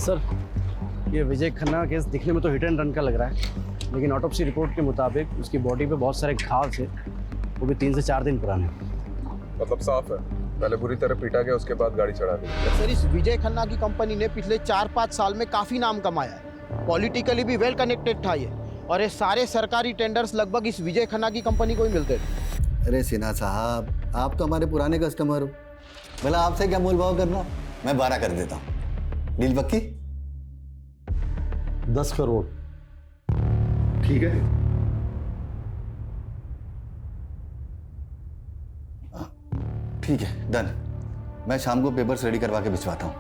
Sir, ये विजय Khanna case दिखने में तो हिट एंड रन का लग रहा है, लेकिन ऑटोप्सी रिपोर्ट के मुताबिक उसकी बॉडी पे बहुत सारे घाव थे, वो भी 3 से 4 दिन पुराने। मतलब साफ है, पहले बुरी तरह पीटा गया, उसके बाद गाड़ी चढ़ा दी। सर, इस विजय खन्ना की कंपनी ने पिछले 4-5 साल में काफी नाम कमाया है। पॉलिटिकली भी वेल कनेक्टेड था ये, और ये सारे सरकारी टेंडर्स लगभग इस विजय खन्ना की कंपनी को ही मिलते थे। अरे सिन्हा साहब, आप तो हमारे पुराने कस्टमर हो, भला आपसे क्या मोल भाव करना। मैं 12 कर देता हूँ। डील पक्की? 10 करोड़। ठीक है। ठीक है, डन। मैं शाम को पेपर्स रेडी करवा के भिजवाता हूँ।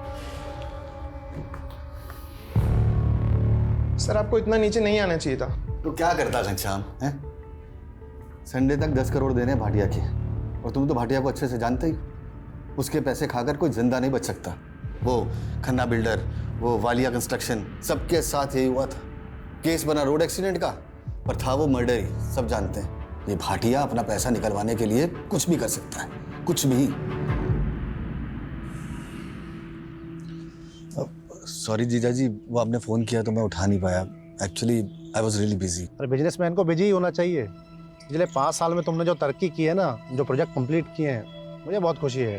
सर, आपको इतना नीचे नहीं आना चाहिए था। तो क्या करता घनश्याम है? संडे तक 10 करोड़ देने भाटिया के, और तुम तो भाटिया को अच्छे से जानते ही। उसके पैसे खाकर कोई जिंदा नहीं बच सकता। वो खन्ना बिल्डर, वो वालिया कंस्ट्रक्शन, सबके साथ यही हुआ था। केस बना रोड एक्सीडेंट का, पर था वो मर्डर ही, सब जानते हैं। ये भाटिया अपना पैसा निकलवाने के लिए कुछ भी कर सकता है, कुछ भी। सॉरी जीजा जी, वो आपने फ़ोन किया तो मैं उठा नहीं पाया। Actually I was really busy. अरे बिजनेसमैन को बिजी ही होना चाहिए। पिछले 5 साल में तुमने जो तरक्की की है ना, जो प्रोजेक्ट कंप्लीट किए हैं, मुझे बहुत खुशी है।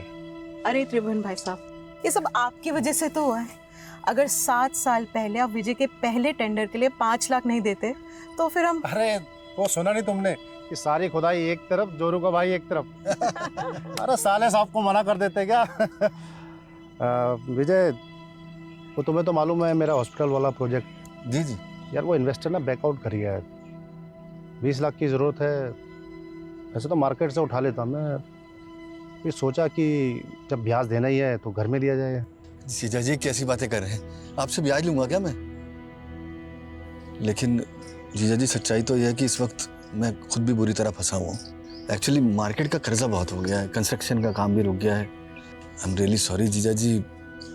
अरे त्रिभुवन भाई साहब, ये सब आपकी वजह से तो हुआ है। अगर 7 साल पहले आप विजय के पहले टेंडर के लिए 5 लाख नहीं देते तो फिर हम। अरे वो सुना नहीं तुमने कि सारी खुदाई एक तरफ, जोरू का भाई एक तरफ। अरे साले साहब को मना कर देते क्या? विजय, वो तुम्हें तो मालूम है मेरा हॉस्पिटल वाला प्रोजेक्ट। जी जी। यार वो इन्वेस्टर ना बैकआउट कर गया है। 20 लाख की ज़रूरत है। ऐसे तो मार्केट से उठा लेता मैं, फिर सोचा कि जब ब्याज देना ही है तो घर में दिया जाए। जीजा जी कैसी बातें कर रहे हैं? आपसे ब्याज लूंगा क्या मैं? लेकिन जीजा जी सच्चाई तो यह है कि इस वक्त मैं खुद भी बुरी तरह फंसा हुआ हूँ। एक्चुअली मार्केट का कर्जा बहुत हो गया है, कंस्ट्रक्शन का काम भी रुक गया है। आई एम रियली सॉरी जीजा जी,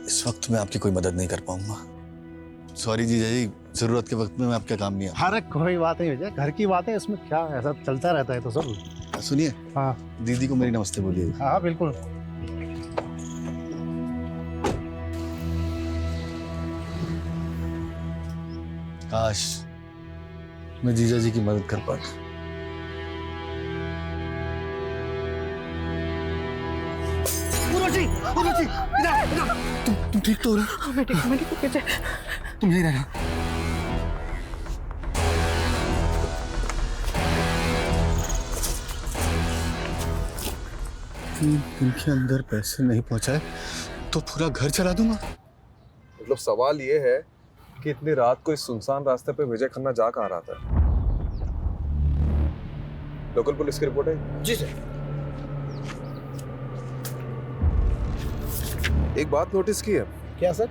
इस वक्त मैं आपकी कोई मदद नहीं कर पाऊंगा। सॉरी जीजा जी, जरूरत के वक्त में मैं आपके काम नहीं आया। अरे कोई बात नहीं विजय, घर की बात है, इसमें क्या ऐसा चलता रहता है तो सब। सुनिए, हाँ दीदी को मेरी नमस्ते बोलिए। हाँ बिल्कुल। काश मैं जीजा जी की मदद कर पाता। तुम ठीक तो हो रहे? तुम यही रहना। इनके अंदर पैसे नहीं पहुंचाए तो पूरा घर चला दूंगा। मतलब सवाल ये है कि इतनी रात को इस सुनसान रास्ते पे विजय खन्ना जा कहाँ रहा था? लोकल पुलिस की रिपोर्ट है? जी सर। एक बात नोटिस की है? क्या सर?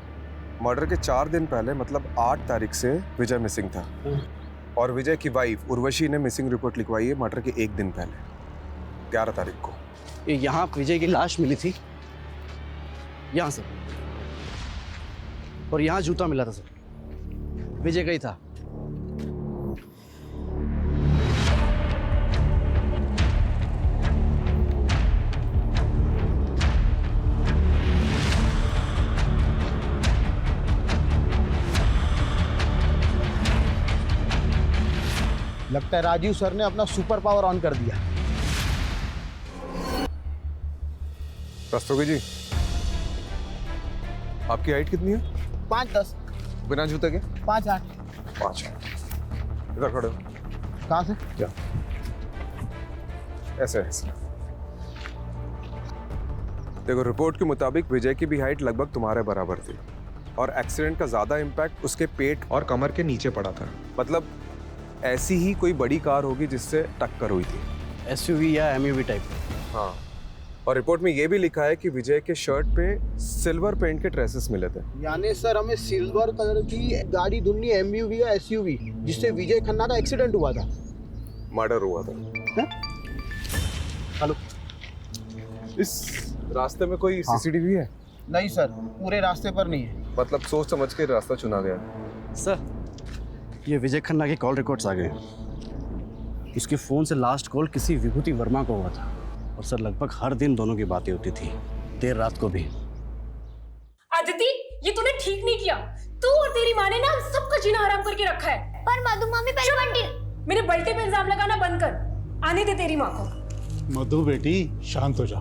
मर्डर के 4 दिन पहले, मतलब 8 तारीख से विजय मिसिंग था, और विजय की वाइफ उर्वशी ने मिसिंग रिपोर्ट लिखवाई है मर्डर के 1 दिन पहले, 11 तारीख को। यहाँ विजय की लाश मिली थी, यहाँ सर, और यहाँ जूता मिला था सर, विजय का ही था। लगता है राजीव सर ने अपना सुपर पावर ऑन कर दिया। रस्तोगी जी, आपकी हाइट कितनी है? 5'10", बिना जूते के? 5'8". 5। इधर खड़े हो। कहाँ से? क्या? ऐसे ऐसे। देखो, रिपोर्ट के मुताबिक विजय की भी हाइट लगभग तुम्हारे बराबर थी, और एक्सीडेंट का ज्यादा इम्पैक्ट उसके पेट और कमर के नीचे पड़ा था। मतलब ऐसी ही कोई बड़ी कार होगी जिससे टक्कर हुई थी। SUV या MUV टाइप। हाँ, और रिपोर्ट में ये भी लिखा है कि विजय के शर्ट पे सिल्वर पेंट के ट्रेसेस मिले थे। यानी सर हमें सिल्वर कलर की गाड़ी ढूंढनी, MUV या SUV, जिससे विजय खन्ना का एक्सीडेंट हुआ था, मर्डर हुआ था। हेलो, इस रास्ते में कोई CCTV है? नहीं सर, पूरे रास्ते पर नहीं है। मतलब सोच समझ के रास्ता चुना गया। सर, ये विजय खन्ना के कॉल रिकॉर्ड्स आ गए। उसके फोन से लास्ट कॉल किसी विभूति वर्मा को हुआ था, और सर लगभग हर दिन दोनों की बातें होती थी, देर रात को भी। आदिति, ये तूने ठीक नहीं किया। तू और तेरी माँ ने ना हम सबका जीना हराम करके रखा है। पर मधु मामी पहले बंटी मेरे बल्टे पे इल्जाम लगाना बंद कर। आने दे तेरी माँ को। मधु बेटी शांत हो जा।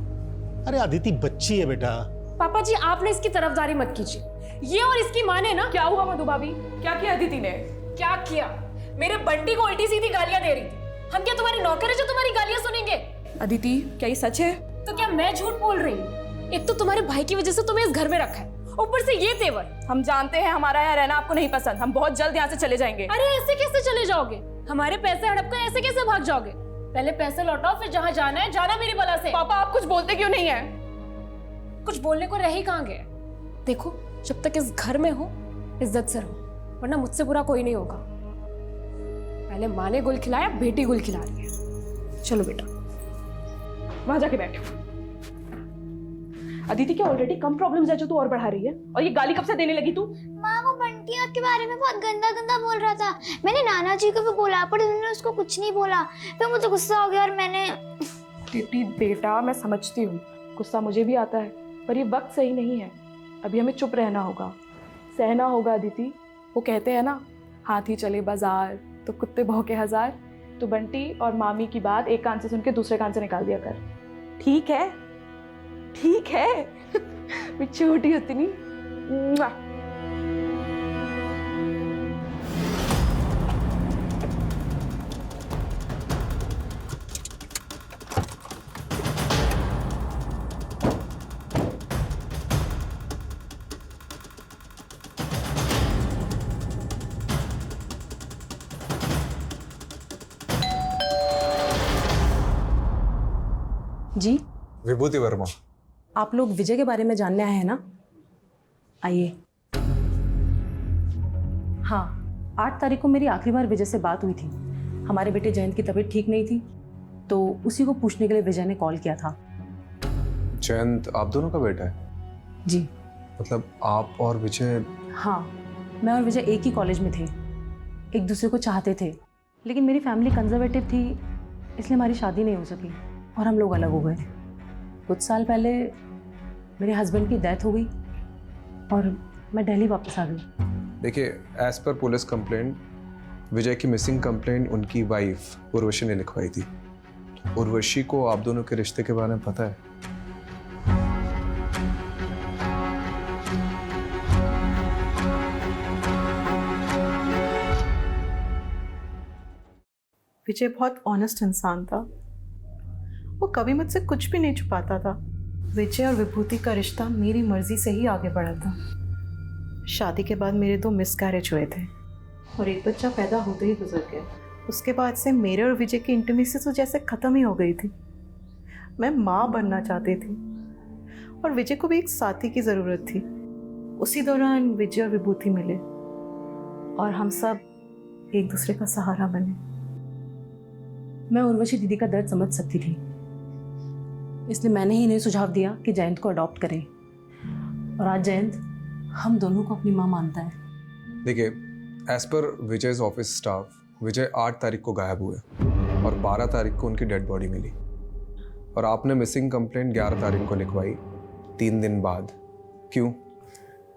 अरे अदिति बच्ची है बेटा। पापा जी आपने इसकी तरफदारी मत कीजिए। ये और इसकी माँ ने ना। क्या हुआ मधु भाभी? क्या किया अदिति ने? क्या किया? मेरे बंटी को उल्टी सीधी गालियां दे रही थी। हम क्या तुम्हारे नौकर है जो तुम्हारी गालियां सुनेंगे? अदिति क्या ये सच है? तो क्या मैं झूठ बोल रही हूँ? एक तो तुम्हारे भाई की वजह से तुम्हें इस घर में रखा है, ऊपर से ये तेवर। हम जानते हैं हमारा यहाँ रहना आपको नहीं पसंद। हम बहुत जल्द यहाँ से चले जाएंगे। अरे ऐसे कैसे चले जाओगे? हमारे पैसे हड़प कर ऐसे कैसे भाग जाओगे? पहले पैसे लौटाओ, फिर जहाँ जाना है जाना मेरी बला से। पापा आप कुछ बोलते क्यों नहीं है? कुछ बोलने को रह ही कहाँ गए? देखो जब तक इस घर में हो इज्जत से रहो, वरना मुझसे बुरा कोई नहीं होगा। पहले माँ ने गुल खिलाया, बेटी गुल खिला रही है। चलो बेटा वहां जाके बैठो। अदिति क्या ऑलरेडी कम प्रॉब्लम्स है जो तू और बढ़ा रही है? और ये गाली कब से देने लगी तू? माँ वो बंटी के बारे में बहुत गंदा गंदा बोल रहा था। मैंने नाना जी को भी बोला पर उन्होंने उसको कुछ नहीं बोला। फिर मुझे गुस्सा हो गया और मैंने। अदिति बेटा मैं समझती हूँ, गुस्सा मुझे भी आता है, पर ये वक्त सही नहीं है। अभी हमें चुप रहना होगा, सहना होगा। अदिति वो कहते हैं ना, हाथी चले बाजार तो कुत्ते भौंके हजार। तो बंटी और मामी की बात एक कान से सुन के दूसरे कान से निकाल दिया कर। ठीक है ठीक है। मैं छोटी होती नहीं। जी विभूति वर्मा। आप लोग विजय के बारे में जानने आए हैं ना? आइए। हाँ 8 तारीख को मेरी आखिरी बार विजय से बात हुई थी। हमारे बेटे जयंत की तबीयत ठीक नहीं थी, तो उसी को पूछने के लिए विजय ने कॉल किया था। जयंत आप दोनों का बेटा है? जी। मतलब आप और विजय? हाँ मैं और विजय एक ही कॉलेज में थे, एक दूसरे को चाहते थे, लेकिन मेरी फैमिली कंजर्वेटिव थी, इसलिए हमारी शादी नहीं हो सकी और हम लोग अलग हो गए। कुछ साल पहले मेरे हस्बैंड की डेथ हो गई और मैं दिल्ली वापस आ गई। देखिए एज पर पुलिस कंप्लेंट, विजय की मिसिंग कंप्लेंट उनकी वाइफ उर्वशी ने लिखवाई थी। उर्वशी को आप दोनों के रिश्ते के बारे में पता है? विजय बहुत ऑनेस्ट इंसान था, वो कभी मुझसे कुछ भी नहीं छुपाता था। विजय और विभूति का रिश्ता मेरी मर्जी से ही आगे बढ़ा था। शादी के बाद मेरे 2 मिसकैरेज हुए थे और एक बच्चा पैदा होते ही गुजर गया। उसके बाद से मेरे और विजय की इंटीमेसी तो जैसे ख़त्म ही हो गई थी। मैं माँ बनना चाहती थी और विजय को भी एक साथी की ज़रूरत थी। उसी दौरान विजय और विभूति मिले और हम सब एक दूसरे का सहारा बने। मैं उर्वशी दीदी का दर्द समझ सकती थी, इसलिए मैंने ही इन्हें सुझाव दिया कि जयंत को अडॉप्ट करें और आज जयंत हम दोनों को अपनी माँ मानता है। देखिए as per Vijay's office staff, विजय 8 तारीख को गायब हुए और 12 तारीख को उनकी डेड बॉडी मिली और आपने मिसिंग कंप्लेंट 11 तारीख को लिखवाई, 3 दिन बाद। क्यों?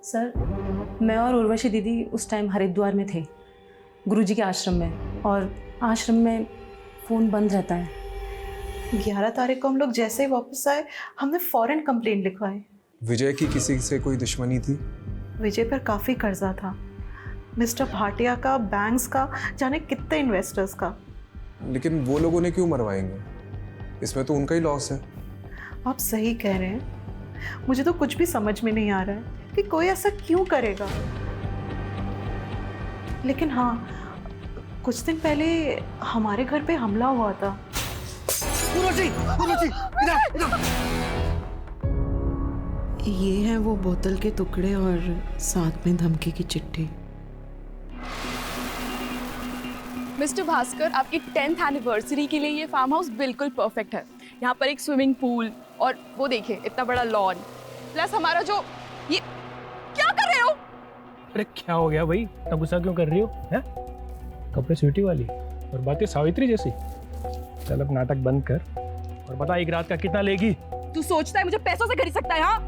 सर मैं और उर्वशी दीदी उस टाइम हरिद्वार में थे, गुरुजी के आश्रम में, और आश्रम में फ़ोन बंद रहता है। 11 तारीख को हम लोग जैसे ही वापस आए हमने फ़ौरन कंप्लेंट लिखवाई। विजय की किसी से कोई दुश्मनी थी? विजय पर काफ़ी कर्जा था, मिस्टर भाटिया का, बैंक्स का, जाने कितने इन्वेस्टर्स का। लेकिन वो लोगों ने क्यों मरवाएंगे? इसमें तो उनका ही लॉस है। आप सही कह रहे हैं, मुझे तो कुछ भी समझ में नहीं आ रहा है कि कोई ऐसा क्यों करेगा। लेकिन हाँ कुछ दिन पहले हमारे घर पे हमला हुआ था। ये है वो बोतल के टुकड़े और साथ में धमकी की चिट्ठी। मिस्टर भास्कर आपकी 10th एनिवर्सरी के लिए ये फार्म हाउस बिल्कुल परफेक्ट है। यहाँ पर एक स्विमिंग पूल और वो देखिए इतना बड़ा लॉन, प्लस हमारा जो ये क्या कर रहे हो? अरे क्या हो गया भाई, इतना गुस्सा क्यों कर रही हो? हैं? कपड़े स्वीटी वाली और बातें सावित्री जैसी। चल अब नाटक बंद कर और बता एक रात का कितना लेगी? तू सोचता है मुझे पैसों से खरीद सकता है? हाँ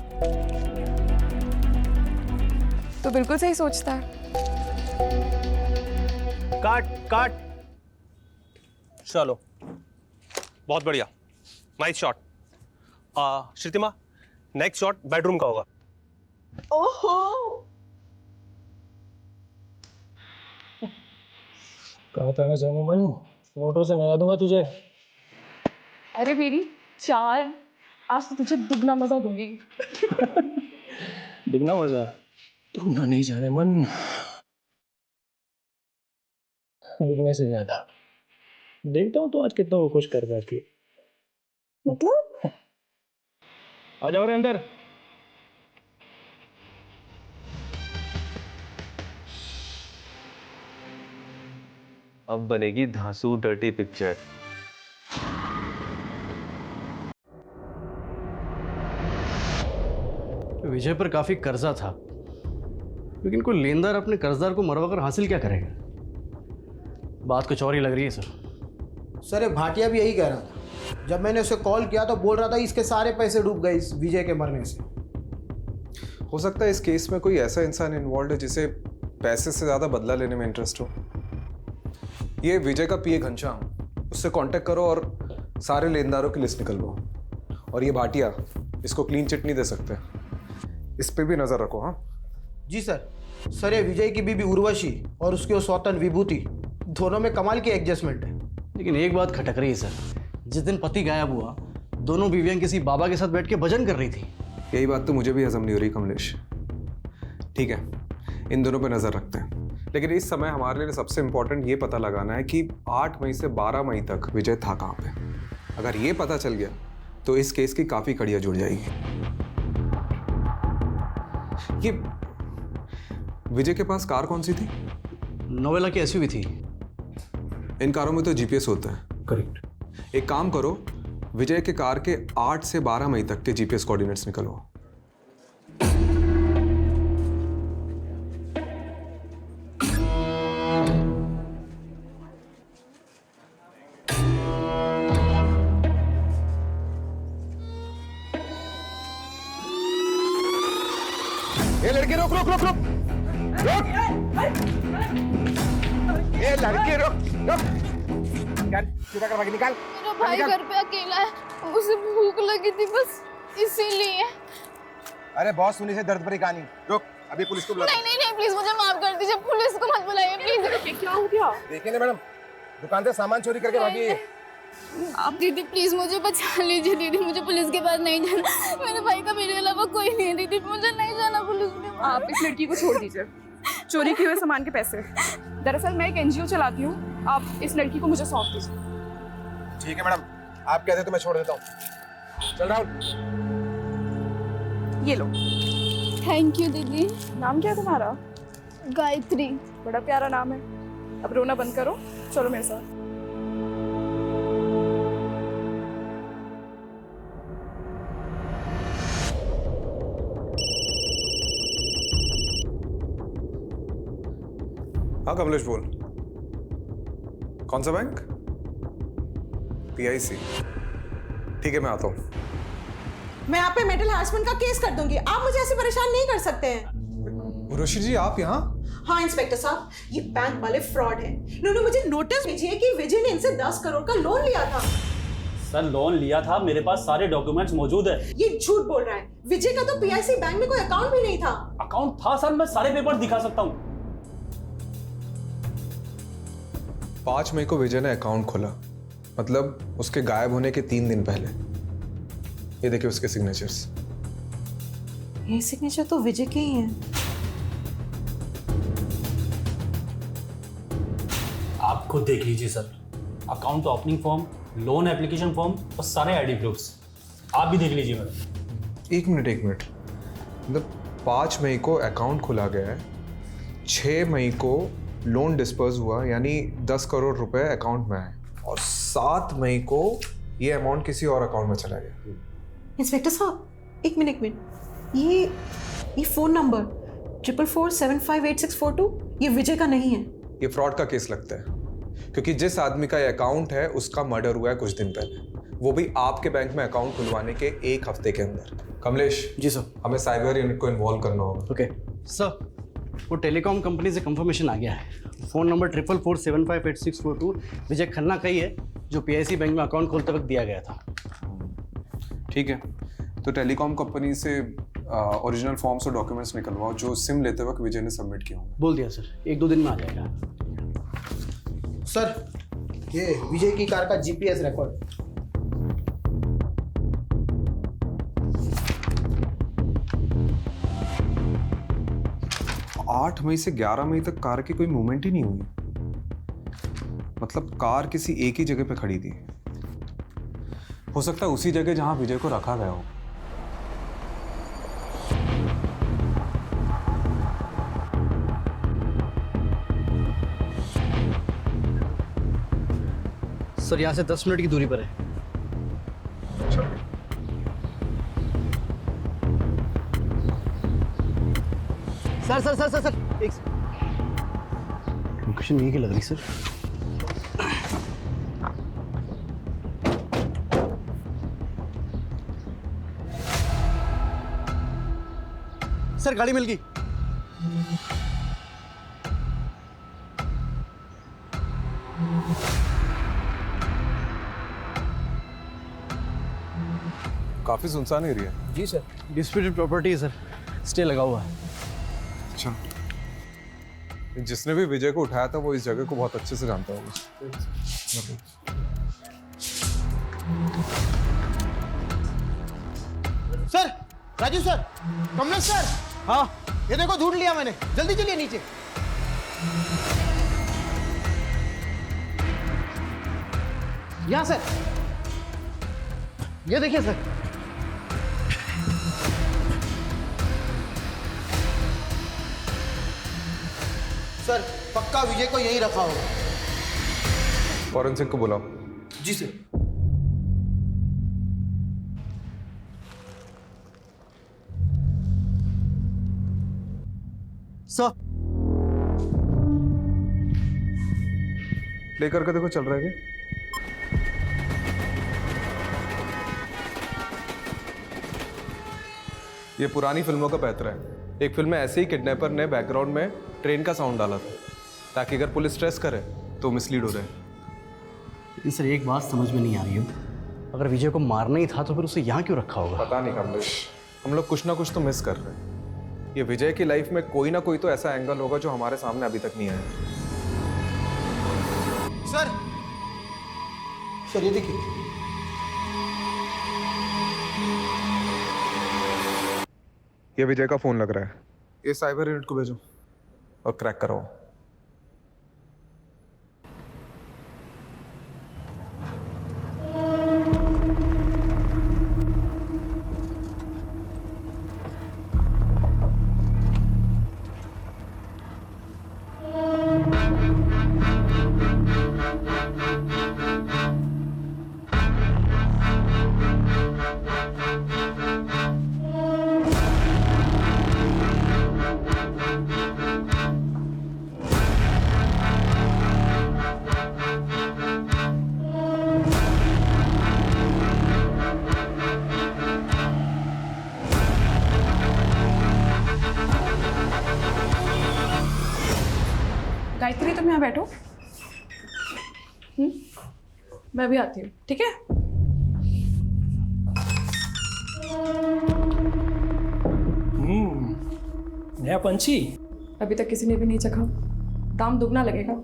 तो बिल्कुल सही सोचता है। काट काट। चलो, बहुत बढ़िया, nice shot. Shrutima, next shot bedroom का होगा। ओहो, कहा था ना जामू, फोटो से मिला दूंगा तुझे। अरे मेरी चाल, आज तो तुझे दुगना मजा दूंगी। दुगना मजा? दुगना नहीं जाने मन, दुगने से ज्यादा। देखता हूँ तो आज कितना वो खुश कर पाती है। मतलब आ जाओ रे अंदर। अब बनेगी धांसू डर्टी पिक्चर। विजय पर काफी कर्जा था, लेकिन कोई लेनदार अपने कर्जदार को मरवा कर हासिल क्या करेगा? बात कुछ और ही लग रही है सर। सर ये भाटिया भी यही कह रहा था। जब मैंने उसे कॉल किया तो बोल रहा था इसके सारे पैसे डूब गए इस विजय के मरने से। हो सकता है इस केस में कोई ऐसा इंसान इन्वॉल्व है जिसे पैसे से ज़्यादा बदला लेने में इंटरेस्ट हो। ये विजय का पीए घनश्याम, उससे कांटेक्ट करो और सारे लेनदारों की लिस्ट निकलवाओ। और ये भाटिया, इसको क्लीन चिट नहीं दे सकते, इस पे भी नज़र रखो। हाँ जी सर। सर ये विजय की बीबी उर्वशी और उसकी वो सौतन विभूति, दोनों में कमाल की एडजस्टमेंट है। लेकिन एक बात खटक रही है सर, जिस दिन पति गायब हुआ दोनों बीवियां किसी बाबा के साथ बैठ के भजन कर रही थी। यही बात तो मुझे भी हजम नहीं हो रही कमलेश। ठीक है, इन दोनों पे नज़र रखते हैं, लेकिन इस समय हमारे लिए सबसे इंपॉर्टेंट ये पता लगाना है कि 8 मई से 12 मई तक विजय था कहाँ पे। अगर ये पता चल गया तो इस केस की काफ़ी कड़ियाँ जुड़ जाएगी। ये विजय के पास कार कौन सी थी? नोवेला की एसयूवी थी। इन कारों में तो जीपीएस होता है। करेक्ट। एक काम करो, विजय के कार के 8 से 12 मई तक के जीपीएस कोऑर्डिनेट्स निकलवाओ। ये लड़के रुक रुक रुक रुक रुक। ये लड़के रुक रुक। निकाल, सीधा कर भागी, निकाल। मेरा भाई घर पे अकेला है, उसे भूख लगी थी बस इसीलिए। अरे बहुत सुनी से दर्द भरी कहानी। रुक, अभी पुलिस को बुला। नहीं नहीं नहीं, प्लीज मुझे माफ कर दीजिए, पुलिस को मत बुलाइए प्लीज। क्या हो गया? देखिए ना मैडम, दुकान से सामान चोरी करके भागी है। आप दीदी प्लीज मुझे बचा लीजिए। दीदी मुझे पुलिस के पास नहीं जाना, मेरे भाई का मेरे अलावा कोई नहीं है। दीदी मुझे नहीं जाना पुलिस के पास। आप इस लड़की को छोड़ दीजिए, चोरी किए हुए सामान के पैसे। दरअसल मैं एक एनजीओ चलाती हूँ, आप इस लड़की को मुझे सौंप दीजिए। ठीक है मैडम, आप कहते तो मैं छोड़ देता हूँ। चल राहुल। ये लो। थैंक यू दीदी। नाम क्या है तुम्हारा? गायत्री। बड़ा प्यारा नाम है। अब रोना बंद करो, चलो मेरे साथ। हाँ कमलेश बोल। कौन सा बैंक? PIC। ठीक है, मैं आता हूँ। मैं आप पे मेंटल हैरेसमेंट का केस कर दूंगी। आप मुझे ऐसे परेशान नहीं कर सकते हैं। उर्वशी जी, आप यहाँ? हाँ इंस्पेक्टर साहब, ये बैंक वाले फ्रॉड हैं। इन्होंने मुझे नोटिस भेजी है कि विजय ने इनसे 10 करोड़ का लोन लिया था। सर लोन लिया था, मेरे पास सारे डॉक्यूमेंट्स मौजूद है। ये झूठ बोल रहा है। विजय का तो PIC बैंक में कोई अकाउंट भी नहीं था। अकाउंट था सर, मैं सारे पेपर दिखा सकता हूँ। 5 मई को विजय ने अकाउंट खोला, मतलब उसके गायब होने के 3 दिन पहले। ये देखिए उसके सिग्नेचर्स। ये सिग्नेचर तो विजय के ही हैं। आप खुद देख लीजिए sir, account opening form, loan application form और सारे आईडी प्रूफ्स। आप भी देख लीजिए मैडम। एक मिनट, मतलब 5 मई को अकाउंट खोला गया है, 6 मई को लोन डिस्पर्स हुआ, यानी 10 करोड़ रुपए अकाउंट में आए, और 7 मई को ये अमाउंट किसी और अकाउंट में चला गया। इंस्पेक्टर साहब, एक मिनट। ये फोन नंबर 4447584642 ये विजय का नहीं है। ये फ्रॉड का केस लगता है, क्योंकि जिस आदमी का ये अकाउंट है उसका मर्डर हुआ है कुछ दिन पहले, वो भी आपके बैंक में अकाउंट खुलवाने के 1 हफ्ते के अंदर। कमलेश जी सर। हमें साइबर यूनिट को इन्वॉल्व करना होगा। ओके सर, वो टेलीकॉम कंपनी से कंफर्मेशन आ गया है। फ़ोन नंबर 4447586642 विजय खन्ना का ही है, जो PIC बैंक में अकाउंट खोलते वक्त दिया गया था। ठीक है, तो टेलीकॉम कंपनी से ओरिजिनल फॉर्म्स और डॉक्यूमेंट्स निकलवाओ जो सिम लेते वक्त विजय ने सबमिट किया होंगे। बोल दिया सर, 1-2 दिन में आ जाएगा। सर, ये विजय की कार का GPS रिकॉर्ड। 8 मई से 11 मई तक कार की कोई मूवमेंट ही नहीं हुई। मतलब कार किसी एक ही जगह पे खड़ी थी। हो सकता है उसी जगह जहां विजय को रखा गया हो। सर यहाँ से 10 मिनट की दूरी पर है। सर एक लोकेशन यही की लग रही सर। सर गाड़ी मिल गई। काफी सुनसान एरिया है। जी सर, डिस्प्यूटेड प्रॉपर्टी है सर, स्टे लगा हुआ है। अच्छा, जिसने भी विजय को उठाया था वो इस जगह को बहुत अच्छे से जानता होगा। Sir, Raju sir, Kamlesh sir, हाँ ये देखो ढूंढ लिया मैंने, जल्दी चलिए नीचे। यहाँ सर, ये देखिए सर। सर, पक्का विजय को यहीं रखा होगा। फॉरेंसिक को बुलाओ। जी सर। सर प्ले करके देखो चल रहा है क्या? ये पुरानी फिल्मों का पैतरा है। एक फिल्म में ऐसे ही किडनैपर ने बैकग्राउंड में ट्रेन का साउंड डाला था ताकि अगर पुलिस ट्रेस करे तो मिसलीड हो जाए। लेकिन सर एक बात समझ में नहीं आ रही है, अगर विजय को मारना ही था तो फिर उसे यहाँ क्यों रखा होगा? पता नहीं कमलेश, हम लोग कुछ ना कुछ तो मिस कर रहे हैं। ये विजय की लाइफ में कोई ना कोई तो ऐसा एंगल होगा जो हमारे सामने अभी तक नहीं आया। सर ये देखिए, ये विजय का फोन लग रहा है। ये साइबर यूनिट को भेजो और क्रैक कराओ। गायत्री, तुम यहाँ बैठो। मैं भी आती हूँ, ठीक है? नया पंछी। अभी तक किसी ने भी नहीं चखा, दाम दुगना लगेगा।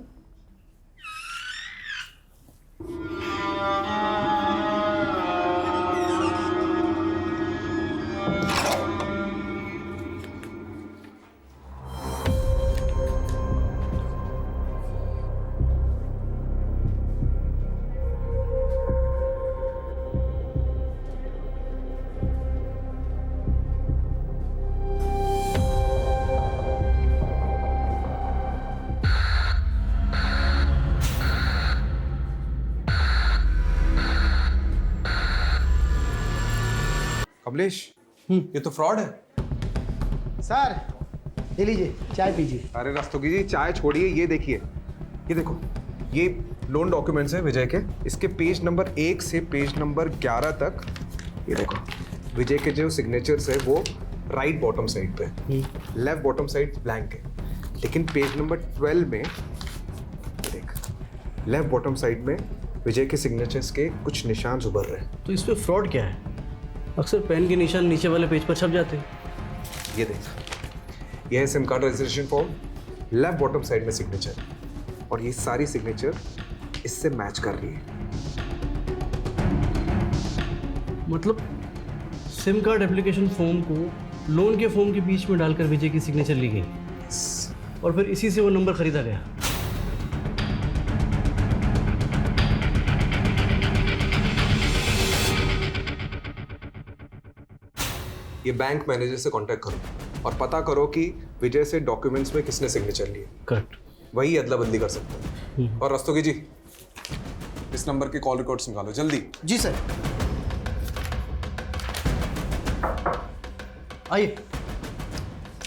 कमलेश, ये तो फ्रॉड है। सर ले लीजिए, चाय पीजिए। अरे रस्तोगी जी, चाय छोड़िए, ये देखिए, ये देखो, ये लोन डॉक्यूमेंट्स है विजय के। इसके पेज नंबर 1 से पेज नंबर 11 तक ये देखो, विजय के जो सिग्नेचर्स है वो राइट बॉटम साइड पे, लेफ्ट बॉटम साइड ब्लैंक है। लेकिन पेज नंबर 12 में देख, लेफ्ट बॉटम साइड में विजय के सिग्नेचर्स के कुछ निशान उभर रहे हैं। तो इसमें फ्रॉड क्या है? अक्सर पेन के निशान नीचे वाले पेज पर छप जाते हैं। ये देख, यह है SIM card registration form, left bottom side में सिग्नेचर, और ये सारी सिग्नेचर इससे मैच कर रही है। मतलब सिम कार्ड एप्लीकेशन फॉर्म को लोन के फॉर्म के बीच में डालकर विजय की सिग्नेचर ली गई और फिर इसी से वो नंबर खरीदा गया। ये बैंक मैनेजर से कांटेक्ट करो और पता करो कि विजय से डॉक्यूमेंट्स में किसने सिग्नेचर लिए। करेक्ट। वही अदला बदली कर सकते हैं। और रस्तोगी जी, इस नंबर के कॉल रिकॉर्ड्स निकालो जल्दी। जी सर। आइए।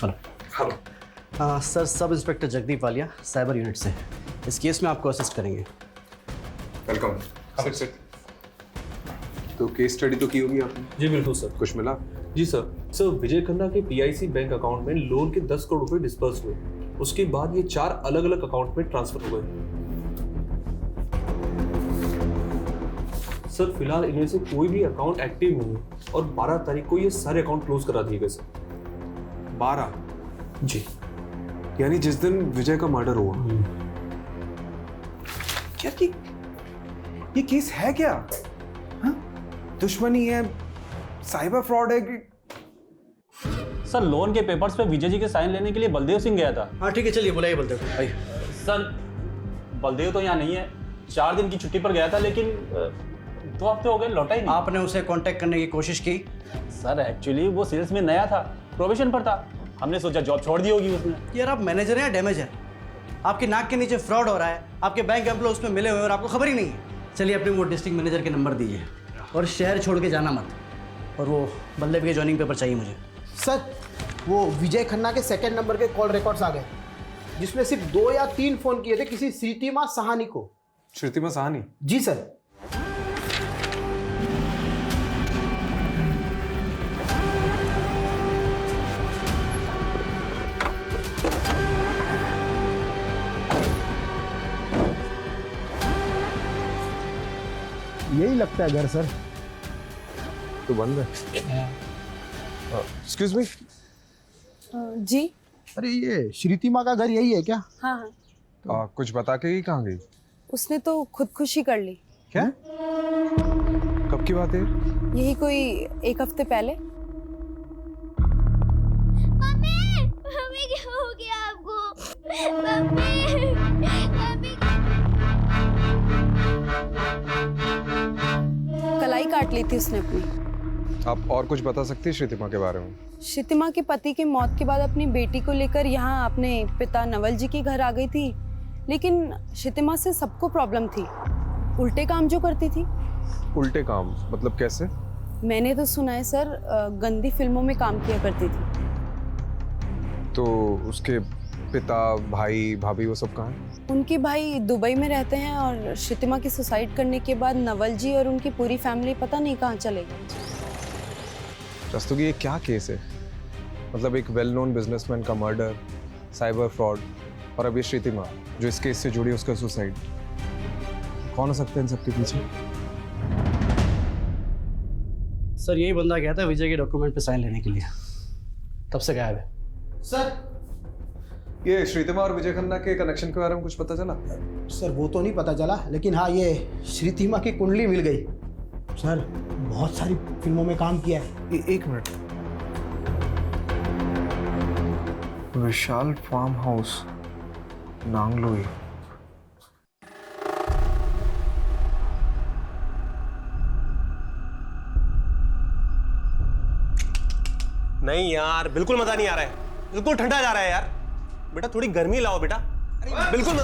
Hello. Hello. Sir, sub inspector Jagdeep Walia, cyber unit से। इस केस में आपको असिस्ट करेंगे। वेलकम। Sit sit. तो केस स्टडी तो की होगी आपने? जी बिल्कुल सर। कुछ मिला? जी सर। सर, विजय खन्ना के PIC बैंक अकाउंट में लोन के 10 करोड़ रुपए डिस्पर्स हुए। उसके बाद ये 4 अलग अलग अकाउंट में ट्रांसफर हो गए। सर, फिलहाल इनमें से कोई भी अकाउंट एक्टिव नहीं है और 12 तारीख को ये सारे अकाउंट क्लोज करा दिए गए सर। 12? जी। यानी जिस दिन विजय का मर्डर हुआ। क्या ये केस है क्या? हाँ? दुश्मनी है, साइबर फ्रॉड है कि? सर, लोन के पेपर्स पे विजय जी के साइन लेने के लिए बलदेव सिंह गया था। हाँ ठीक है, चलिए बुलाइए बलदेव को। आइए। सर, बलदेव तो यहाँ नहीं है, 4 दिन की छुट्टी पर गया था, लेकिन 2 हफ्ते हो गए लौटा ही नहीं। आपने उसे कांटेक्ट करने की कोशिश की? सर, एक्चुअली वो सेल्स में नया था, प्रोबेशन पर था, हमने सोचा जॉब छोड़ दी होगी उसने। यार, आप मैनेजर हैं या डैमेजर? आपके नाक के नीचे फ्रॉड हो रहा है, आपके बैंक एम्प्लॉय उसमें मिले हुए हैं और आपको खबर ही नहीं है। चलिए अपने वो डिस्ट्रिक्ट मैनेजर के नंबर दीजिए और शहर छोड़ के जाना मत। और वो बल्लेव के जॉइनिंग पेपर चाहिए मुझे। सर, वो विजय खन्ना के सेकंड नंबर के कॉल रिकॉर्ड्स आ गए, जिसमें सिर्फ 2 या 3 फोन किए थे किसी श्रीतिमा साहनी को। श्रुतिमा साहनी? जी सर। यही लगता है घर सर। तो बंद है। Excuse me. जी। अरे ये श्रीतिमा का घर यही है क्या? हाँ हाँ। कुछ बता के ही कहाँ गई? उसने तो खुदकुशी कर ली। क्या? कब की बात है? यही कोई 1 हफ्ते पहले। मम्मी, मम्मी क्या हो गया आपको? Mummy, mummy. कलाई काट ली थी उसने अपनी। आप और कुछ बता सकती है श्रुतिमा के बारे में? श्रुतिमा के पति के मौत के बाद अपनी बेटी को लेकर यहाँ अपने पिता नवल जी के घर आ गई थी, लेकिन श्रुतिमा से सबको प्रॉब्लम थी, उल्टे काम जो करती थी। उल्टे काम मतलब कैसे? मैंने तो सुना है सर, गंदी फिल्मों में काम किया करती थी। तो उसके पिता, भाई, भाभी वो सब कहाँ हैं? उनके भाई दुबई में रहते हैं और श्रुतिमा की सुसाइड करने के बाद नवल जी और उनकी पूरी फैमिली पता नहीं कहाँ चले गए। रस्तोगी, ये क्या केस है? मतलब एक वेल नोन बिजनेसमैन का मर्डर, साइबर फ्रॉड, और अब ये श्रुतिमा जो इस केस से जुड़ी उसका सुसाइड। कौन हो सकते हैं इन सबके पीछे? सर, यही बंदा गया था विजय के डॉक्यूमेंट पे साइन लेने के लिए, तब से गायब है। सर, ये श्रुतिमा और विजय खन्ना के कनेक्शन के बारे में कुछ पता चला? सर वो तो नहीं पता चला, लेकिन हाँ ये श्रुतिमा की कुंडली मिल गई। सर, बहुत सारी फिल्मों में काम किया है। एक मिनट। विशाल फार्म हाउस, नांगलोई। नहीं यार, बिल्कुल मजा नहीं आ रहा है, बिल्कुल ठंडा जा रहा है यार। बेटा थोड़ी गर्मी लाओ बेटा। बिल्कुल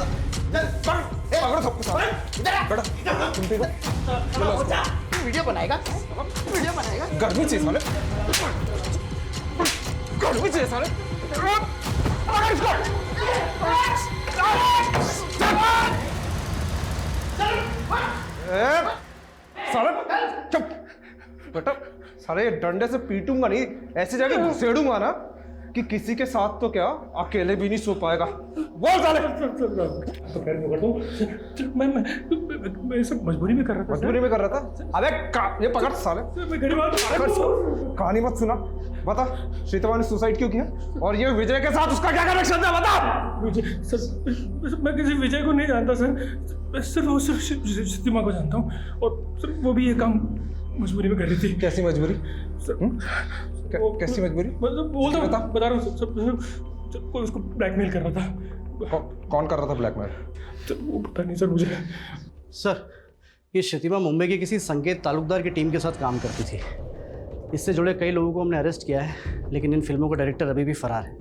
मजा। वीडियो बनाएगा, वीडियो बनाएगा। गर्मी चाहिए साले, गर्मी चाहिए साले। साले चुप बेटा, साले डंडे से पीटूंगा नहीं, ऐसे जाके घुसेड़ूंगा ना कि किसी के साथ तो क्या अकेले भी नहीं सो पाएगा। बोल साले। तो पैर पकड़ दो। मैं सब मजबूरी में कर रहा था। मजबूरी में कर रहा था? अबे ये पकड़ साले। मैं गरीब आदमी। कहानी मत सुना। बता श्रीतमा ने सुसाइड क्यों किया और ये विजय के साथ उसका क्या कनेक्शन था? बता। विजय सर, मैं किसी विजय को नहीं जानता सर। मैं सिर्फ श्रीतिमा को जानता हूँ और सर वो भी ये काम मजबूरी में कर रही थी। कैसी मजबूरी? कैसी मजबूरी? मतलब बता रहा हूँ सर, कोई उसको ब्लैकमेल कर रहा था। कौन कर रहा था ब्लैकमेल? तो वो पता नहीं सर मुझे। सर ये श्रीतिमा मुंबई के किसी संकेत तालुकदार की टीम के साथ काम करती थी। इससे जुड़े कई लोगों को हमने अरेस्ट किया है, लेकिन इन फिल्मों का डायरेक्टर अभी भी फरार है।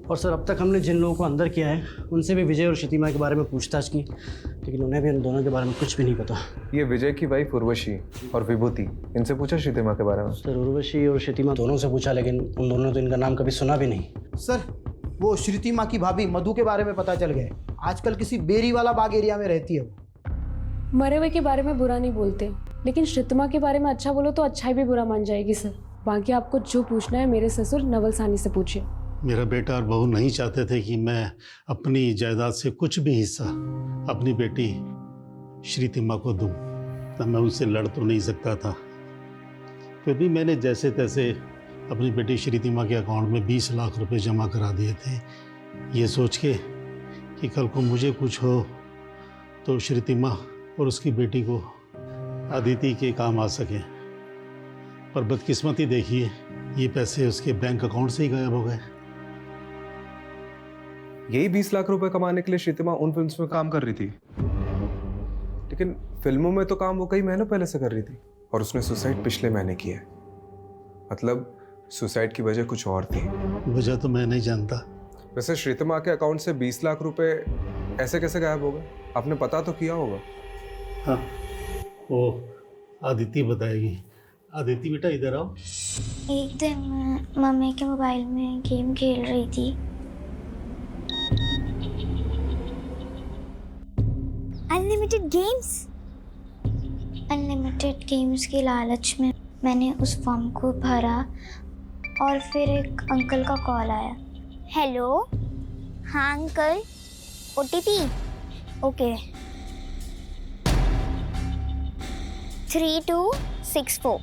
और सर अब तक हमने जिन लोगों को अंदर किया है उनसे भी विजय और श्रीतिमा के बारे में पूछताछ की, लेकिन उन्हें भी इन दोनों के बारे में कुछ भी नहीं पता। ये विजय की वाइफ उर्वशी और विभूति, इनसे पूछा श्रीतिमा के बारे में? सर उर्वशी और श्रीतिमा दोनों से पूछा, लेकिन उन दोनों ने तो इनका नाम कभी सुना भी नहीं। सर वो श्रीतिमा की भाभी मधु के बारे में पता चल गया है। आजकल किसी बेरी वाला बाग एरिया में रहती है वो। मरे हुए के बारे में बुरा नहीं बोलते, लेकिन श्रीतिमा के बारे में अच्छा बोलो तो अच्छाई भी बुरा मान जाएगी सर। बाकी आपको जो पूछना है मेरे ससुर नवल सानी से पूछिए। मेरा बेटा और बहू नहीं चाहते थे कि मैं अपनी जायदाद से कुछ भी हिस्सा अपनी बेटी श्रीतिमा को दूं, तब मैं उनसे लड़ तो नहीं सकता था। फिर भी मैंने जैसे तैसे अपनी बेटी श्रीतिमा के अकाउंट में 20 लाख रुपए जमा करा दिए थे, ये सोच के कि कल को मुझे कुछ हो तो श्रीतिमा और उसकी बेटी को अदिति के काम आ सके। पर बदकिस्मती देखिए, ये पैसे उसके बैंक अकाउंट से ही गायब हो गए। यही 20 लाख रुपए कमाने के लिए श्रीतिमा उन फिल्म्स में काम कर रही थी, लेकिन फिल्मों में तो काम वो कई महीनों पहले से कर रही थी और उसने सुसाइड पिछले महीने किया है। मतलब सुसाइड की वजह कुछ और थी। वजह तो मैं नहीं जानता। वैसे श्रीतिमा के अकाउंट से 20 लाख रुपए ऐसे कैसे गायब हो गए? आपने पता तो किया होगा। हाँ, वो आदिति बताएगी। आदिति बेटा इधर आओ। एक दिन मैं मम्मी के मोबाइल में गेम खेल रही थी। अनलिमिटेड गेम्स की लालच में मैंने उस फॉर्म को भरा और फिर एक अंकल का कॉल आया। हेलो, हाँ अंकल, OTP ओके 3264।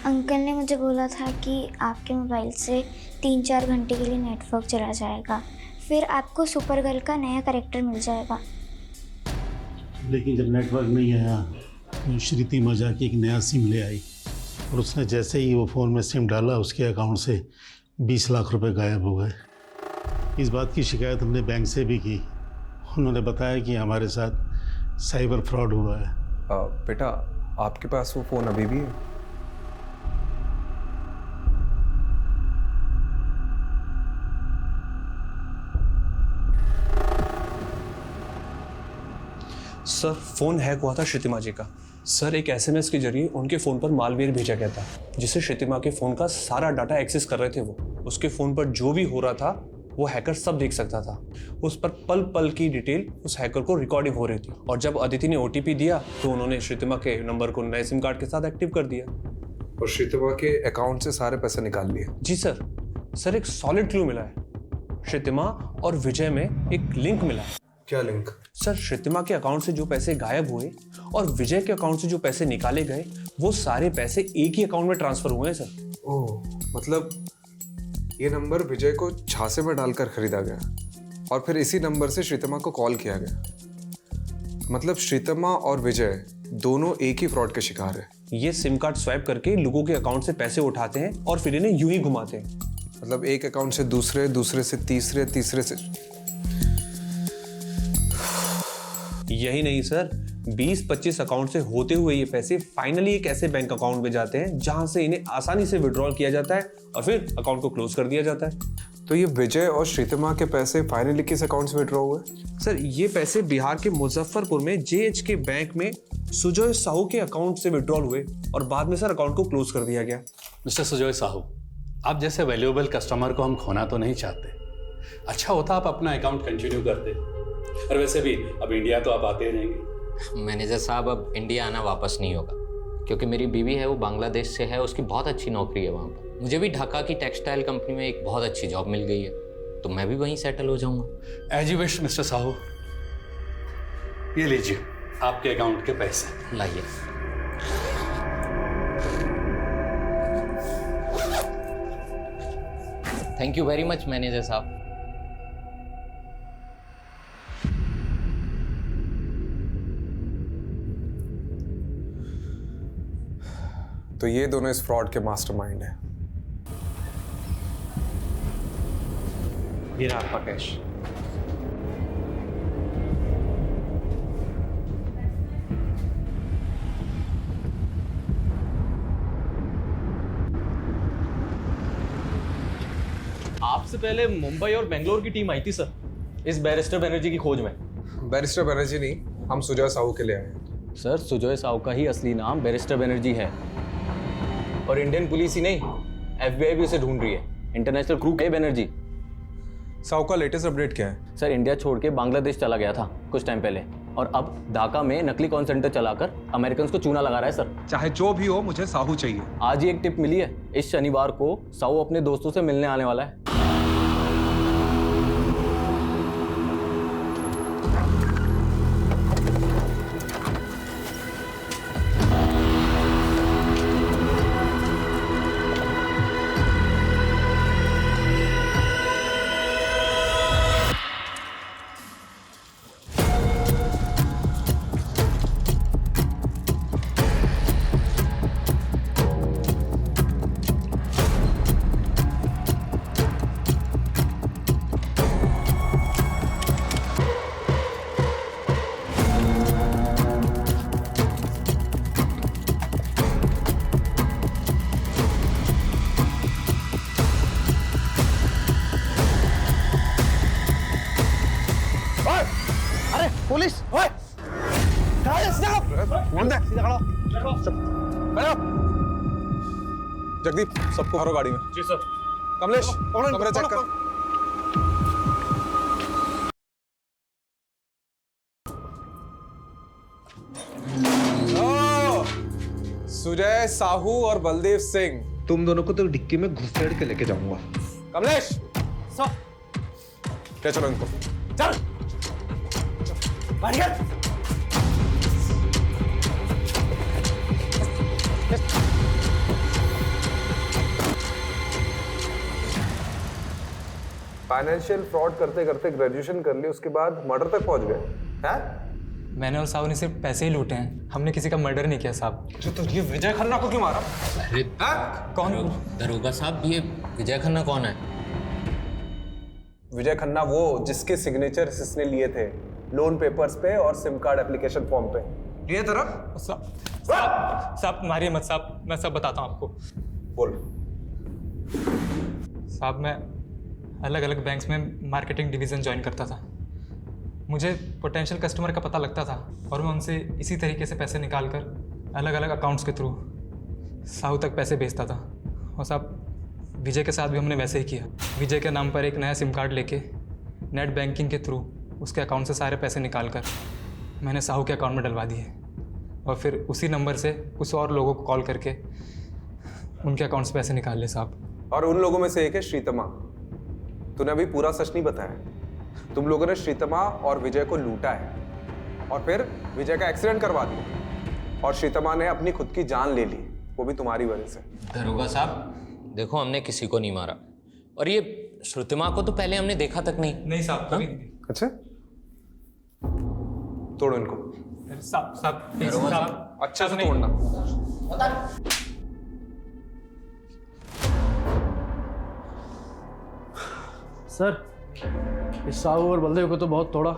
अंकल ने मुझे बोला था कि आपके मोबाइल से 3-4 घंटे के लिए नेटवर्क चला जाएगा, फिर आपको सुपर गर्ल का नया कैरेक्टर मिल जाएगा। लेकिन जब नेटवर्क नहीं आया तो श्रीतिमा जाके एक नया सिम ले आई और उसने जैसे ही वो फ़ोन में सिम डाला उसके अकाउंट से 20 लाख रुपए गायब हो गए। इस बात की शिकायत हमने बैंक से भी की। उन्होंने बताया कि हमारे साथ साइबर फ्रॉड हुआ है। बेटा आपके पास वो फ़ोन अभी भी है? सर फ़ोन हैक हुआ था श्रीतिमा जी का। सर एक SMS के जरिए उनके फ़ोन पर मालवेयर भेजा गया था, जिससे श्रीतिमा के फ़ोन का सारा डाटा एक्सेस कर रहे थे वो। उसके फ़ोन पर जो भी हो रहा था वो हैकर सब देख सकता था। उस पर पल पल की डिटेल उस हैकर को रिकॉर्डिंग हो रही थी। और जब अदिति ने OTP दिया तो उन्होंने श्रीतिमा के नंबर को नए सिम कार्ड के साथ एक्टिव कर दिया और श्रीतिमा के अकाउंट से सारे पैसे निकाल लिए। जी सर एक सॉलिड क्लू मिला है। श्रीतिमा और विजय में एक लिंक मिला है। क्या लिंक? सर श्रीतिमा के अकाउंट से जो पैसे गायब हुए और विजय के अकाउंट से जो पैसे निकाले गए, वो सारे पैसे एक ही अकाउंट में ट्रांसफर हुए हैं सर। ओह, मतलब ये नंबर विजय को झांसे में डालकर खरीदा गया और फिर इसी नंबर से श्रीतिमा को कॉल किया गया। मतलब श्रीतिमा और विजय दोनों एक ही फ्रॉड के शिकार है। ये सिम कार्ड स्वैप करके लोगों के अकाउंट से पैसे उठाते हैं और फिर इन्हें यूं ही घुमाते हैं। मतलब एक अकाउंट से दूसरे, दूसरे से तीसरे, तीसरे से। यही नहीं सर, 20-25 अकाउंट से होते हुए ये पैसे फाइनली एक ऐसे बैंक अकाउंट में जाते हैं जहां से इन्हें आसानी से विड्रॉल किया जाता है और फिर अकाउंट को क्लोज कर दिया जाता है। तो ये विजय और श्रीतिमा के पैसे फाइनली किस अकाउंट से विड्रॉ हुए? सर ये पैसे बिहार के मुजफ्फरपुर में JH के बैंक में सुजय साहू के अकाउंट से विड्रॉल हुए और बाद में सर अकाउंट को क्लोज कर दिया गया। मिस्टर सुजय साहू, आप जैसे वैल्यूएबल कस्टमर को हम खोना तो नहीं चाहते। अच्छा होता आप अपना अकाउंट कंटिन्यू करते। और वैसे भी अब इंडिया तो आप आते ही रहेंगे। मैनेजर साहब, अब इंडिया आना वापस नहीं होगा, क्योंकि मेरी बीवी है वो बांग्लादेश से है, उसकी बहुत अच्छी नौकरी है वहाँ पर। मुझे भी ढाका की टेक्सटाइल कंपनी में एक बहुत अच्छी जॉब मिल गई है, तो मैं भी वहीं सेटल हो जाऊंगा। As you wish mister Sahu. ये लीजिए आपके अकाउंट के पैसे। लाइए। Thank you very much manager साहब। तो ये दोनों इस फ्रॉड के मास्टरमाइंड हैं। ये रहा आपका कैश। आपसे पहले मुंबई और बेंगलोर की टीम आई थी सर, इस बैरिस्टर बनर्जी की खोज में। बैरिस्टर बनर्जी नहीं, हम सुजय साहू के लिए आए हैं। सर सुजय साहू का ही असली नाम बैरिस्टर बनर्जी है, और इंडियन पुलिस ही नहीं FBI भी उसे ढूंढ रही है। इंटरनेशनल क्रू है बनर्जी। साहू का लेटेस्ट अपडेट क्या है? सर इंडिया छोड़ के बांग्लादेश चला गया था कुछ टाइम पहले, और अब ढाका में नकली कॉल सेंटर चलाकर अमेरिकन को चूना लगा रहा है सर। चाहे जो भी हो, मुझे साहू चाहिए। आज ही एक टिप मिली है, इस शनिवार को साहू अपने दोस्तों से मिलने आने वाला है। पुलिस जगदीप, सबको भरो गाड़ी में। जी सर। कमलेश, कमरा चेक कर। सुजय साहू और बलदेव सिंह, तुम दोनों को तो डिक्की में घुसेड़ के लेके जाऊंगा। कमलेश सर, ले चलो इनको। चल बढ़िया। फाइनेंशियल फ्रॉड करते करते ग्रेजुएशन कर ली, उसके बाद मर्डर तक पहुंच गए हैं? मैंने और साहू ने सिर्फ पैसे ही लूटे हैं, हमने किसी का मर्डर नहीं किया साहब। तो ये विजय खन्ना को क्यों मारा? अरे कौन? दरोगा साहब, ये विजय खन्ना कौन है? विजय खन्ना वो जिसके सिग्नेचर इसने लिए थे लोन पेपर्स पे और सिम कार्ड एप्लीकेशन फॉर्म पे। लिए तरफ साहब मारिए मत साहब, मैं सब बताता हूँ आपको। बोल। साहब मैं अलग अलग बैंक्स में मार्केटिंग डिवीज़न ज्वाइन करता था। मुझे पोटेंशियल कस्टमर का पता लगता था और मैं उनसे इसी तरीके से पैसे निकाल कर अलग अलग अकाउंट्स के थ्रू साहू तक पैसे भेजता था। और साहब विजय के साथ भी हमने वैसे ही किया। विजय के नाम पर एक नया सिम कार्ड लेके नेट बैंकिंग के थ्रू उसके अकाउंट से सारे पैसे निकाल कर मैंने साहू के अकाउंट में डलवा दिए, और फिर उसी नंबर से कुछ और लोगों को कॉल करके उनके अकाउंट से पैसे निकाल ले साहब। और उन लोगों में से एक है श्रीतमा। तूने अभी पूरा सच नहीं बताया। तुम लोगों ने श्रीतमा और विजय को लूटा है और फिर विजय का एक्सीडेंट करवा दिया, और श्रीतमा ने अपनी खुद की जान ले ली, वो भी तुम्हारी वजह से। दरोगा साहब देखो, हमने किसी को नहीं मारा, और ये श्रुतिमा को तो पहले हमने देखा तक नहीं। नहीं साहब, कभी नहीं। अच्छा, तोड़ो इनको। साहब दरोगा साहब, अच्छा से तोड़ना। सर इस साहू और बलदेव को तो बहुत तोड़ा,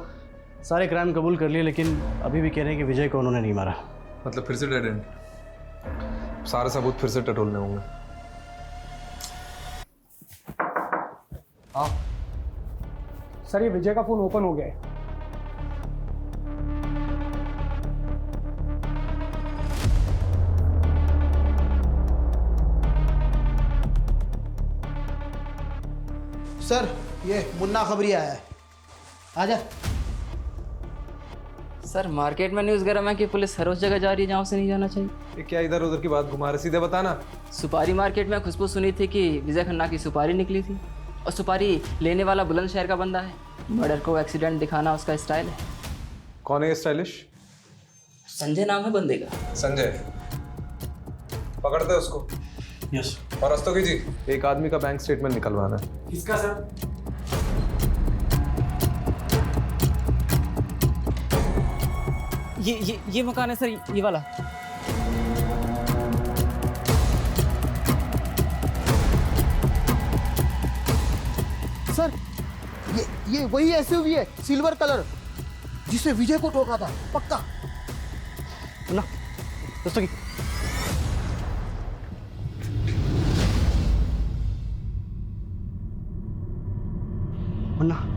सारे क्राइम कबूल कर लिए, लेकिन अभी भी कह रहे हैं कि विजय को उन्होंने नहीं मारा। मतलब फिर से डेड एंड? सारे सबूत फिर से टटोलने होंगे। हाँ सर, ये विजय का फोन ओपन हो गया है। सर ये मुन्ना खबरी आया है, आजा। सर मार्केट में न्यूज़ गरम है कि पुलिस हर उस जगह जा रही है जहाँ उसे नहीं जाना चाहिए। ये क्या इधर उधर की बात घुमा रहे, सीधे बताना। सुपारी मार्केट में खुशबू सुनी थी कि विजय खन्ना की सुपारी निकली थी, और सुपारी लेने वाला बुलंदशहर का बंदा है। मर्डर को एक्सीडेंट दिखाना उसका स्टाइल है। कौन है ये स्टाइलिश? संजय नाम है बंदे का। संजय, पकड़ते उसको। यस। और रस्तोगी जी, एक आदमी का बैंक स्टेटमेंट निकलवाना है। किसका सर? ये मकान है सर, ये वाला। सर ये वही एसयूवी है, सिल्वर कलर, जिसे विजय को ठोका था, पक्का। ना दोस्तों की मुन्ना,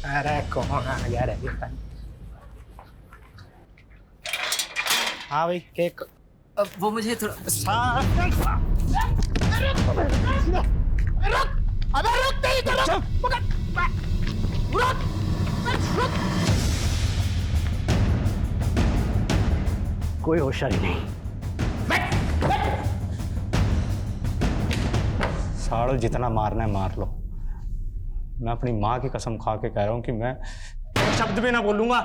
अरे कौन आ गया रे? हाँ भाई, केक। वो मुझे थोड़ा अबे रुक नहीं तो रुक। कोई होशियारी नहीं। साड़ो जितना मारना है मार लो। मैं अपनी माँ की कसम खा के कह रहा हूँ कि मैं शब्द भी ना बोलूंगा।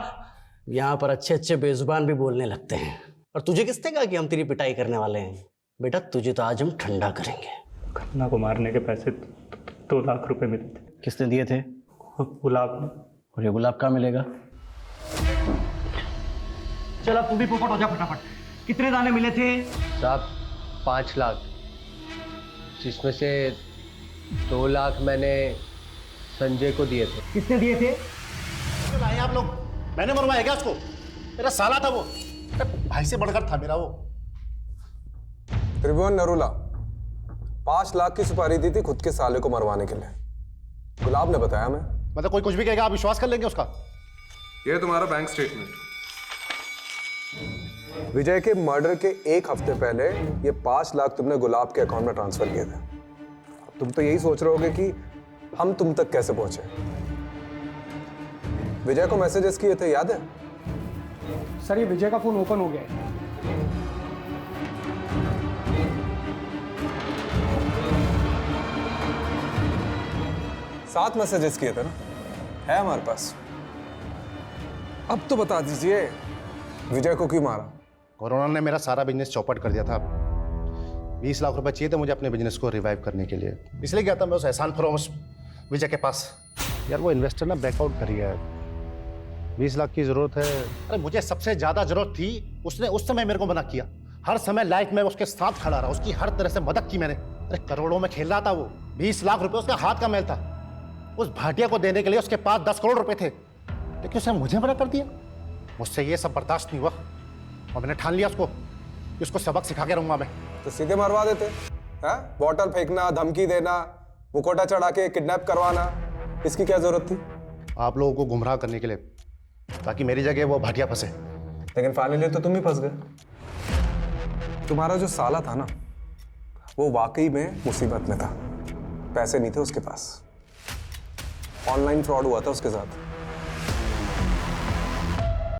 यहाँ पर अच्छे अच्छे बेजुबान भी बोलने लगते हैं। और तुझे किसने कहा कि हम तेरी पिटाई करने वाले हैं? बेटा तुझे तो आज हम ठंडा करेंगे। खन्ना को मारने के पैसे 2 लाख रुपए मिले थे। किसने दिए थे? गुलाब ने। और ये गुलाब कहाँ मिलेगा? चल अब तू भी पोपट हो जा फटाफट। कितने दाने मिले थे? साहब 5 लाख, जिसमें से 2 लाख मैंने संजय को दिए थे। किसने दिए थे? लाए आप लोग? मैंने मरवाया क्या उसको? मेरा साला था वो, भाई से बढ़कर था मेरा वो। त्रिभुवन नरूला 5 लाख की सुपारी दी थी खुद के साले को मरवाने के लिए। गुलाब ने बताया। मैं कोई कुछ भी कहेगा आप विश्वास कर लेंगे उसका? ये तुम्हारा बैंक स्टेटमेंट। विजय के मर्डर के 1 हफ्ते पहले ये 5 लाख तुमने गुलाब के अकाउंट में ट्रांसफर किए थे। तुम तो यही सोच रहे होगे कि हम तुम तक कैसे पहुंचे। विजय को मैसेजेस किए थे, याद है? सर ये विजय का फोन ओपन हो गया है। 7 मैसेजेस किए थे ना, है हमारे पास। अब तो बता दीजिए विजय को क्यों मारा? कोरोना ने मेरा सारा बिजनेस चौपट कर दिया था। 20 लाख रुपए चाहिए थे मुझे अपने बिजनेस को रिवाइव करने के लिए, इसलिए गया था मैं उस एहसान फरोमस विजय के पास। यार वो इन्वेस्टर ना बैकआउट कर गया है। 20 लाख की जरूरत है। अरे मुझे सबसे ज्यादा जरूरत थी, उसने उस समय मेरे को मना किया। हर समय लाइफ में उसके साथ खड़ा रहा, उसकी हर तरह से मदद की मैंने। अरे करोड़ों में खेल रहा था वो। 20 लाख रुपए उसका हाथ का मैल था। उस भाटिया को देने के लिए उसके पास 10 करोड़ रुपए थे, लेकिन उसने मुझे मना कर दिया। मुझसे ये सब बर्दाश्त नहीं हुआ और मैंने ठान लिया उसको कि उसको सबक सिखा के रहूंगा मैं। तो सीधे मरवा देते हैं? बॉटल फेंकना, धमकी देना, मुकोटा चढ़ा के किडनैप करवाना, इसकी क्या जरूरत थी? आप लोगों को गुमराह करने के लिए, ताकि मेरी जगह वो भाटिया फंसे। लेकिन फाइनली तो तुम ही फंस गए। तुम्हारा जो साला था ना, वो वाकई में मुसीबत में था। पैसे नहीं थे उसके पास, ऑनलाइन फ्रॉड हुआ था उसके साथ।